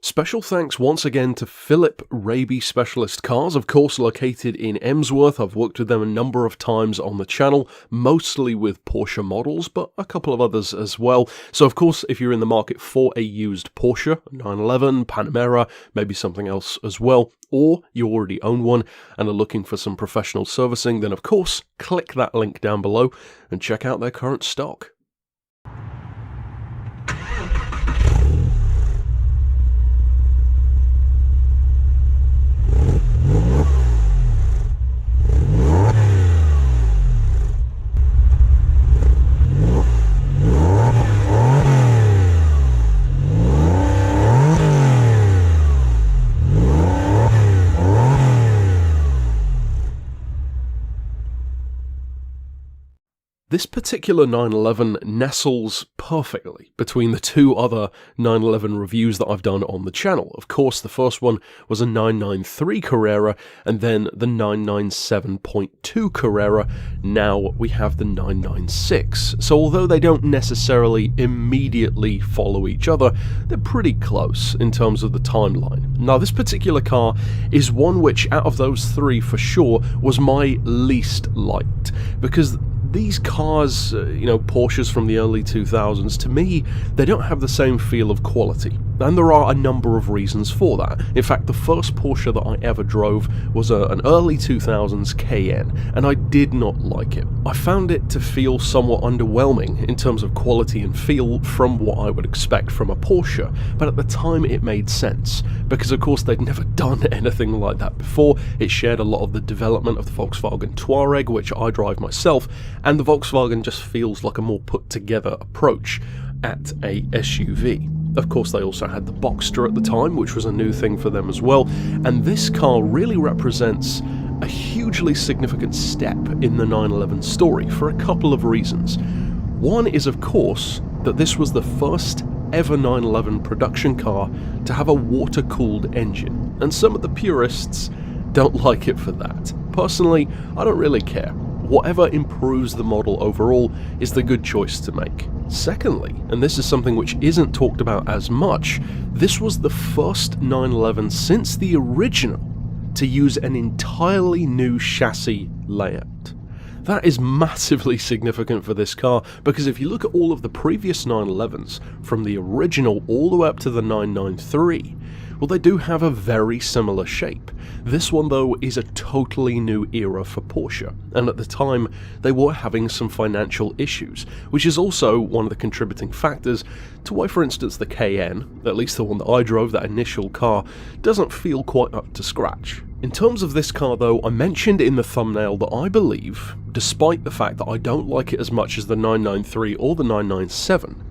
Special thanks once again to Philip Raby Specialist Cars, of course located in Emsworth. I've worked with them a number of times on the channel, mostly with Porsche models, but a couple of others as well. So of course, if you're in the market for a used Porsche, 911, Panamera, maybe something else as well, or you already own one and are looking for some professional servicing, then of course, click that link down below and check out their current stock. This particular 911 nestles perfectly between the two other 911 reviews that I've done on the channel. Of course, the first one was a 993 Carrera, and then the 997.2 Carrera. Now we have the 996. So although they don't necessarily immediately follow each other, they're pretty close in terms of the timeline. Now this particular car is one which, out of those three for sure, was my least liked, because these cars, Porsches from the early 2000s, to me, they don't have the same feel of quality. And there are a number of reasons for that. In fact, the first Porsche that I ever drove was an early 2000s Cayenne, and I did not like it. I found it to feel somewhat underwhelming in terms of quality and feel from what I would expect from a Porsche, but at the time it made sense, because of course they'd never done anything like that before. It shared a lot of the development of the Volkswagen Touareg, which I drive myself, and the Volkswagen just feels like a more put-together approach at a SUV. Of course, they also had the Boxster at the time, which was a new thing for them as well, and this car really represents a hugely significant step in the 911 story for a couple of reasons. One is, of course, that this was the first ever 911 production car to have a water-cooled engine, and some of the purists don't like it for that. Personally, I don't really care. Whatever improves the model overall is the good choice to make. Secondly, and this is something which isn't talked about as much, this was the first 911 since the original to use an entirely new chassis layout. That is massively significant for this car, because if you look at all of the previous 911s, from the original all the way up to the 993, well, they do have a very similar shape. This one, though, is a totally new era for Porsche, and at the time, they were having some financial issues, which is also one of the contributing factors to why, for instance, the Cayenne, at least the one that I drove, that initial car, doesn't feel quite up to scratch. In terms of this car, though, I mentioned in the thumbnail that I believe, despite the fact that I don't like it as much as the 993 or the 997,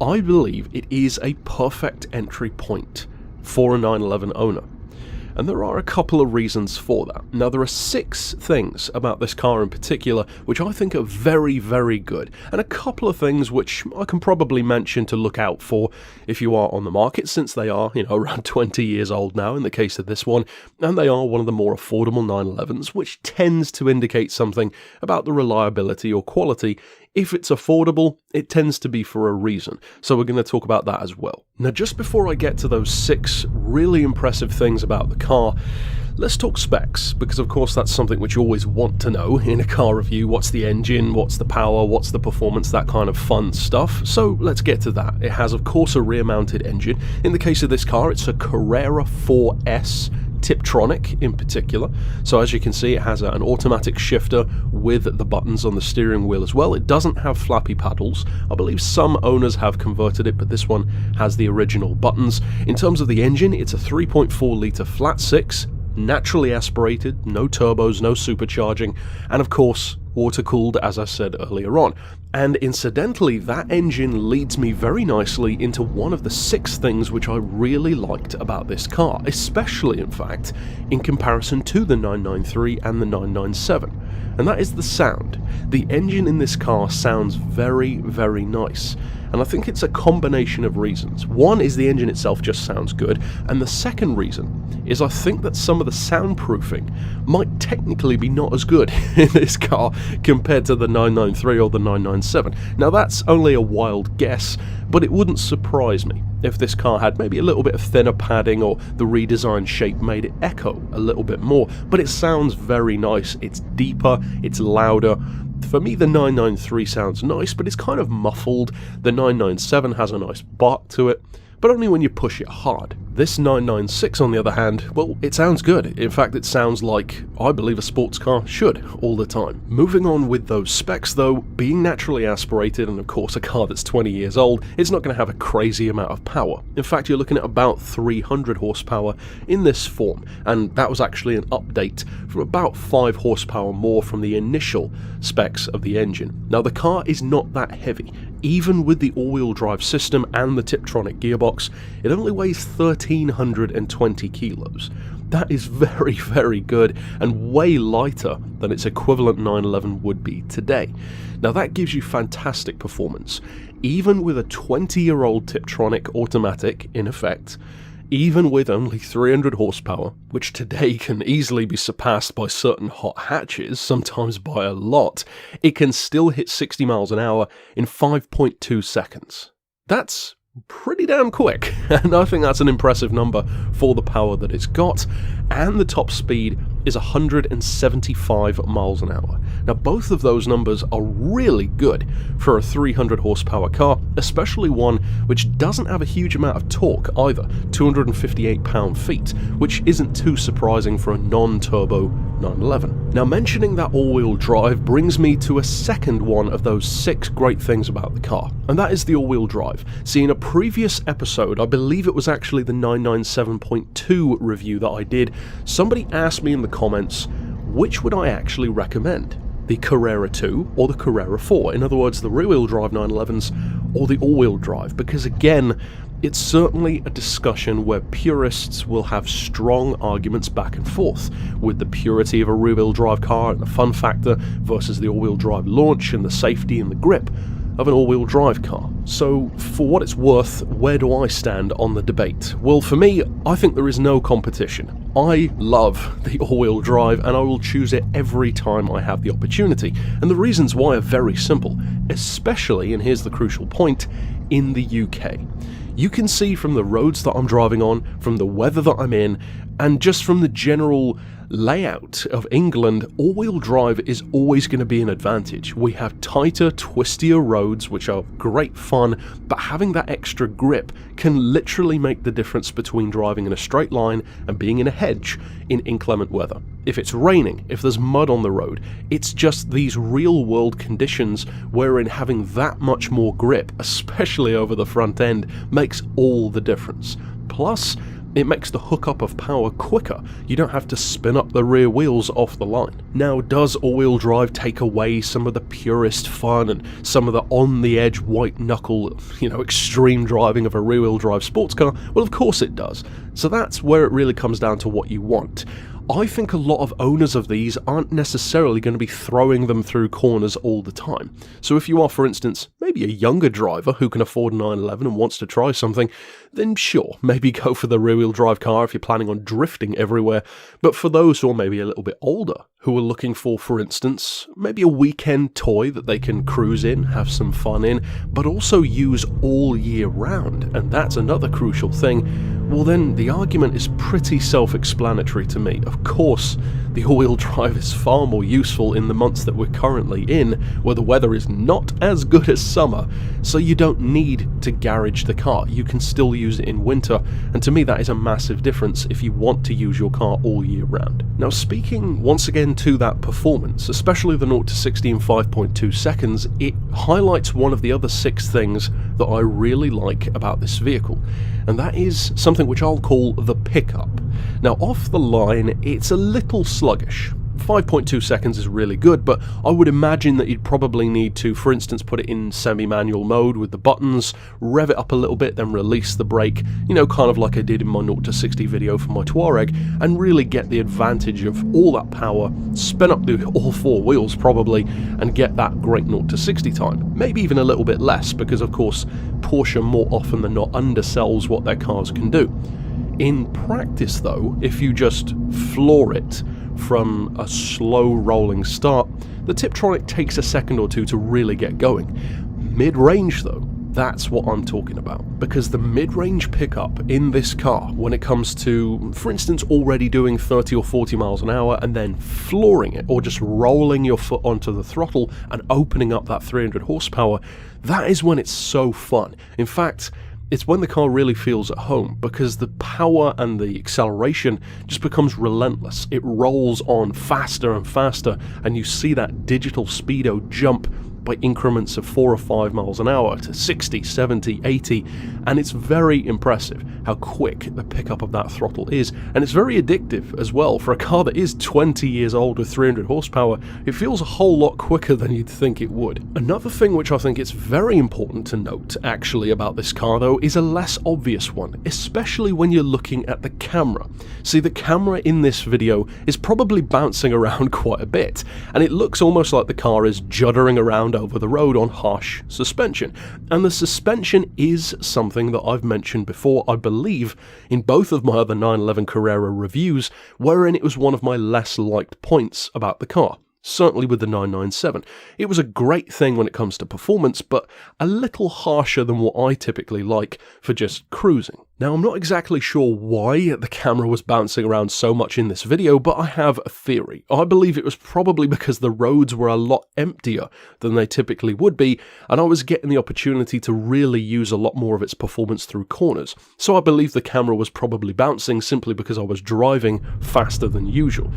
I believe it is a perfect entry point for a 911 owner. And there are a couple of reasons for that. Now, there are 6 things about this car in particular which I think are very, very good, and a couple of things which I can probably mention to look out for if you are on the market, since they are, around 20 years old now in the case of this one, and they are one of the more affordable 911s, which tends to indicate something about the reliability or quality. If it's affordable, it tends to be for a reason, so we're going to talk about that as well. Now, just before I get to those 6 really impressive things about the car, let's talk specs, because of course that's something which you always want to know in a car review. What's the engine, what's the power, what's the performance, that kind of fun stuff. So let's get to that. It has, of course, a rear-mounted engine. In the case of this car, it's a Carrera 4S Tiptronic in particular. So as you can see, it has an automatic shifter with the buttons on the steering wheel as well. It doesn't have flappy paddles. I believe some owners have converted it, but this one has the original buttons. In terms of the engine, it's a 3.4 litre flat 6, naturally aspirated, no turbos, no supercharging, and of course water-cooled, as I said earlier on. And incidentally, that engine leads me very nicely into one of the 6 things which I really liked about this car, especially in fact in comparison to the 993 and the 997, and that is the sound. The engine in this car sounds very, very nice, and I think it's a combination of reasons. One is the engine itself just sounds good, and the second reason is I think that some of the soundproofing might technically be not as good in this car compared to the 993 or the 997. Now that's only a wild guess, but it wouldn't surprise me if this car had maybe a little bit of thinner padding or the redesigned shape made it echo a little bit more, but it sounds very nice. It's deeper, it's louder. For me, the 993 sounds nice, but it's kind of muffled. The 997 has a nice bark to it, but only when you push it hard. This 996, on the other hand, well, it sounds good. In fact, it sounds like I believe a sports car should all the time. Moving on with those specs though, being naturally aspirated and of course a car that's 20 years old, it's not going to have a crazy amount of power. In fact, you're looking at about 300 horsepower in this form, and that was actually an update from about 5 horsepower more from the initial specs of the engine. Now the car is not that heavy. Even with the all-wheel drive system and the Tiptronic gearbox, it only weighs 1,320 kilos. That is very, very good and way lighter than its equivalent 911 would be today. Now that gives you fantastic performance, even with a 20-year-old Tiptronic automatic in effect. Even with only 300 horsepower, which today can easily be surpassed by certain hot hatches, sometimes by a lot, it can still hit 60 miles an hour in 5.2 seconds. That's pretty damn quick, and I think that's an impressive number for the power that it's got, and the top speed is 175 miles an hour. Now both of those numbers are really good for a 300 horsepower car, especially one which doesn't have a huge amount of torque either, 258 pound-feet, which isn't too surprising for a non-turbo 911. Now mentioning that all-wheel drive brings me to a second one of those 6 great things about the car, and that is the all-wheel drive. See, in a previous episode, I believe it was actually the 997.2 review that I did, somebody asked me in the comments, which would I actually recommend? The Carrera 2 or the Carrera 4? In other words, the rear-wheel drive 911s or the all-wheel drive? Because again, it's certainly a discussion where purists will have strong arguments back and forth, with the purity of a rear-wheel drive car and the fun factor versus the all-wheel drive launch and the safety and the grip of an all-wheel drive car. So, for what it's worth, where do I stand on the debate? Well, for me, I think there is no competition. I love the all-wheel drive and I will choose it every time I have the opportunity. And the reasons why are very simple, especially, and here's the crucial point, in the UK. You can see from the roads that I'm driving on, from the weather that I'm in, and just from the general layout of England, all-wheel drive is always going to be an advantage. We have tighter, twistier roads, which are great fun, but having that extra grip can literally make the difference between driving in a straight line and being in a hedge in inclement weather. If it's raining, if there's mud on the road, it's just these real-world conditions wherein having that much more grip, especially over the front end, makes all the difference. Plus, it makes the hookup of power quicker. You don't have to spin up the rear wheels off the line. Now, does all-wheel drive take away some of the purist fun and some of the on-the-edge white-knuckle, extreme driving of a rear-wheel drive sports car? Well, of course it does. So that's where it really comes down to what you want. I think a lot of owners of these aren't necessarily going to be throwing them through corners all the time. So if you are, for instance, maybe a younger driver who can afford a 911 and wants to try something, then sure, maybe go for the rear-wheel drive car if you're planning on drifting everywhere. But for those who are maybe a little bit older, who are looking for instance, maybe a weekend toy that they can cruise in, have some fun in, but also use all year round, and that's another crucial thing, well then the argument is pretty self-explanatory to me. Of course, the all-wheel drive is far more useful in the months that we're currently in, where the weather is not as good as summer, so you don't need to garage the car. You can still use it in winter, and to me that is a massive difference if you want to use your car all year round. Now, speaking once again to that performance, especially the 0 to 60 in 5.2 seconds, it highlights one of the other 6 things that I really like about this vehicle, and that is something which I'll call the pickup. Now, off the line, it's a little sluggish. 5.2 seconds is really good, but I would imagine that you'd probably need to, for instance, put it in semi-manual mode with the buttons, rev it up a little bit, then release the brake, kind of like I did in my 0 to 60 video for my Touareg, and really get the advantage of all that power, spin up all 4 wheels probably, and get that great 0 to 60 time. Maybe even a little bit less, because of course Porsche more often than not undersells what their cars can do. In practice though, if you just floor it from a slow rolling start, the Tiptronic takes a second or two to really get going. Mid-range though, That's what I'm talking about, because the mid-range pickup in this car, when it comes to, for instance, already doing 30 or 40 miles an hour and then flooring it, or just rolling your foot onto the throttle and opening up that 300 horsepower, that is when it's so fun. In fact, it's when the car really feels at home, because the power and the acceleration just becomes relentless. It rolls on faster and faster, and you see that digital speedo jump by increments of 4 or 5 miles an hour to 60, 70, 80, and it's very impressive how quick the pickup of that throttle is, and it's very addictive as well. For a car that is 20 years old with 300 horsepower, it feels a whole lot quicker than you'd think it would. Another thing which I think it's very important to note actually about this car though is a less obvious one, especially when you're looking at the camera. See, the camera in this video is probably bouncing around quite a bit, and it looks almost like the car is juddering around over the road on harsh suspension. And the suspension is something that I've mentioned before, I believe, in both of my other 911 Carrera reviews, wherein it was one of my less liked points about the car. Certainly with the 997. It was a great thing when it comes to performance, but a little harsher than what I typically like for just cruising. Now, I'm not exactly sure why the camera was bouncing around so much in this video, but I have a theory. I believe it was probably because the roads were a lot emptier than they typically would be, and I was getting the opportunity to really use a lot more of its performance through corners. So I believe the camera was probably bouncing simply because I was driving faster than usual.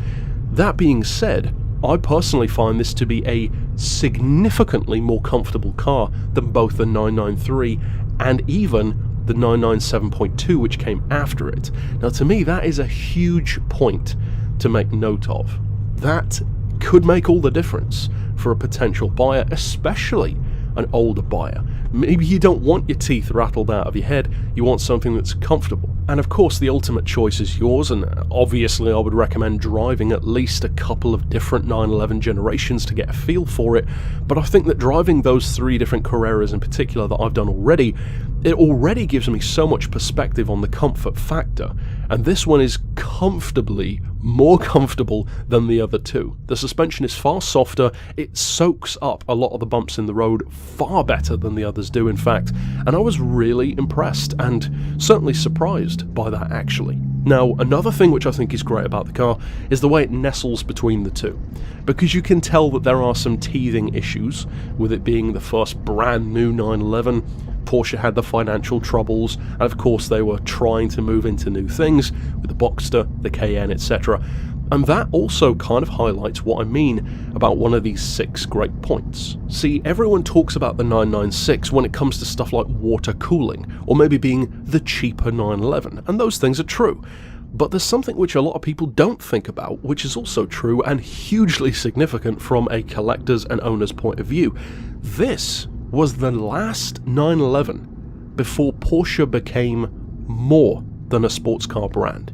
That being said, I personally find this to be a significantly more comfortable car than both the 993 and even the 997.2, which came after it. Now, to me, that is a huge point to make note of. That could make all the difference for a potential buyer, especially an older buyer. Maybe you don't want your teeth rattled out of your head, you want something that's comfortable. And of course the ultimate choice is yours, and obviously I would recommend driving at least a couple of different 911 generations to get a feel for it, but I think that driving those 3 different Carreras in particular that I've done already, it already gives me so much perspective on the comfort factor, and this one is comfortably more comfortable than the other 2. The suspension is far softer, it soaks up a lot of the bumps in the road far better than the others do in fact, and I was really impressed and certainly surprised by that actually. Now, another thing which I think is great about the car is the way it nestles between the 2, because you can tell that there are some teething issues with it being the first brand new 911. Porsche had the financial troubles, and of course they were trying to move into new things with the Boxster, the Cayenne, etc. And that also kind of highlights what I mean about one of these 6 great points. See, everyone talks about the 996 when it comes to stuff like water cooling, or maybe being the cheaper 911, and those things are true. But there's something which a lot of people don't think about, which is also true and hugely significant from a collector's and owner's point of view. This was the last 911 before Porsche became more than a sports car brand.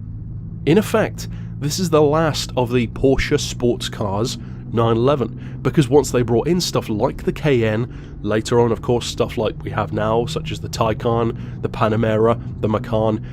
In effect, this is the last of the Porsche sports cars 911, because once they brought in stuff like the Cayenne, later on of course stuff like we have now, such as the Taycan, the Panamera, the Macan,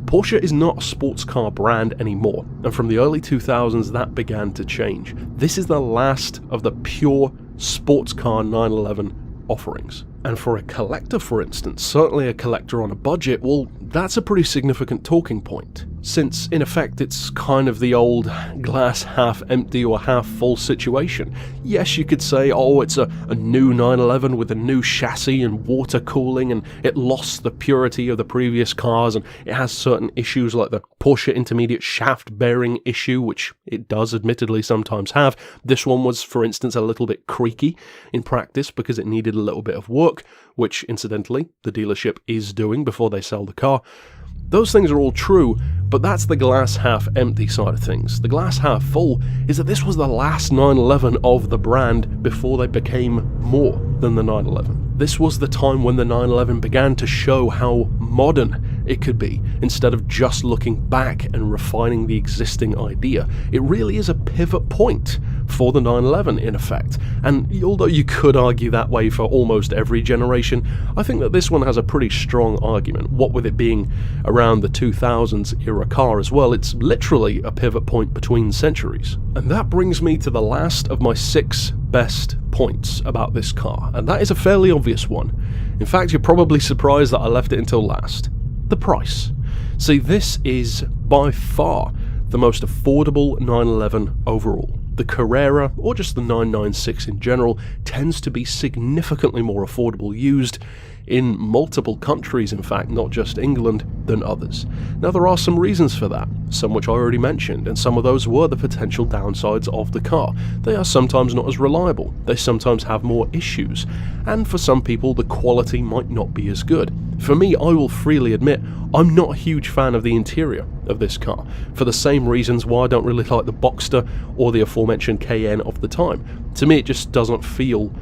Porsche is not a sports car brand anymore, and from the early 2000s that began to change. This is the last of the pure sports car 911 offerings. And for a collector, for instance, certainly a collector on a budget, well, that's a pretty significant talking point, since in effect it's kind of the old glass half empty or half full situation. Yes, you could say, oh, it's a new 911 with a new chassis and water cooling, and it lost the purity of the previous cars, and it has certain issues like the Porsche intermediate shaft bearing issue, which it does admittedly sometimes have. This one was, for instance, a little bit creaky in practice because it needed a little bit of work, which incidentally the dealership is doing before they sell the car. Those things are all true, but that's the glass half empty side of things. The glass half full is that this was the last 911 of the brand before they became more than the 911. This was the time when the 911 began to show how modern it could be, instead of just looking back and refining the existing idea. It really is a pivot point for the 911 in effect, and although you could argue that way for almost every generation, I think that this one has a pretty strong argument. What with it being around the 2000s era car as well, it's literally a pivot point between centuries. And that brings me to the last of my 6 best points about this car, and that is a fairly obvious one. In fact, you're probably surprised that I left it until last. The price. See, this is by far the most affordable 911 overall. The Carrera, or just the 996 in general, tends to be significantly more affordable used in multiple countries, in fact, not just England, than others. Now, there are some reasons for that, some which I already mentioned, and some of those were the potential downsides of the car. They are sometimes not as reliable, they sometimes have more issues, and for some people the quality might not be as good. For me, I will freely admit, I'm not a huge fan of the interior of this car, for the same reasons why I don't really like the Boxster or the aforementioned Cayenne of the time. To me, it just doesn't feel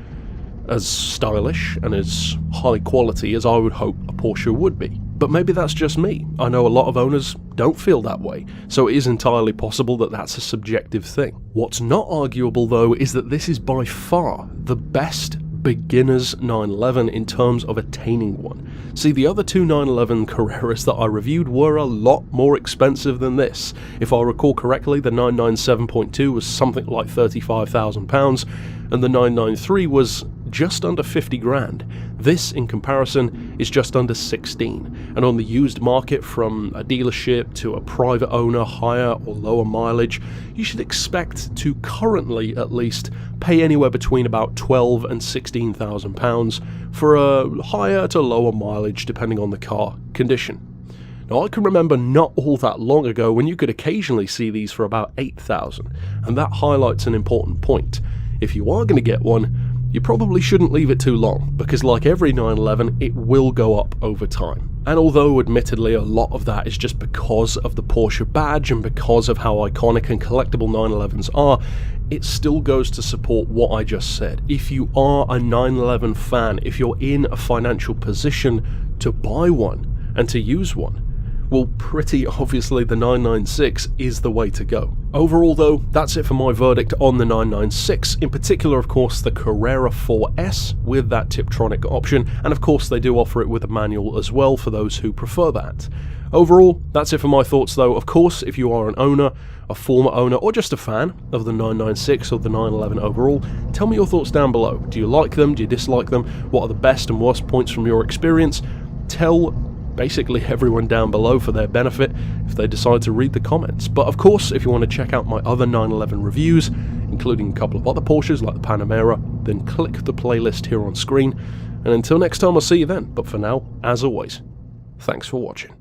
as stylish and as high quality as I would hope a Porsche would be. But maybe that's just me. I know a lot of owners don't feel that way, so it is entirely possible that that's a subjective thing. What's not arguable though is that this is by far the best beginner's 911 in terms of attaining one. See, the other two 911 Carreras that I reviewed were a lot more expensive than this. If I recall correctly, the 997.2 was something like £35,000 and the 993 was just under 50 grand. This, in comparison, is just under 16, and on the used market, from a dealership to a private owner, higher or lower mileage, you should expect to currently, at least, pay anywhere between about £12,000 and £16,000 for a higher to lower mileage depending on the car condition. Now, I can remember not all that long ago when you could occasionally see these for about £8,000, and that highlights an important point. If you are going to get one, you probably shouldn't leave it too long, because like every 911, it will go up over time. And although admittedly a lot of that is just because of the Porsche badge and because of how iconic and collectible 911s are, it still goes to support what I just said. If you are a 911 fan, if you're in a financial position to buy one and to use one, well, pretty obviously the 996 is the way to go. Overall though, that's it for my verdict on the 996, in particular of course the Carrera 4S with that Tiptronic option, and of course they do offer it with a manual as well for those who prefer that. Overall, that's it for my thoughts though. Of course, if you are an owner, a former owner, or just a fan of the 996 or the 911 overall, tell me your thoughts down below. Do you like them? Do you dislike them? What are the best and worst points from your experience? Tell basically everyone down below for their benefit if they decide to read the comments. But of course, if you want to check out my other 911 reviews, including a couple of other Porsches like the Panamera, then click the playlist here on screen. And until next time, I'll see you then. But for now, as always, thanks for watching.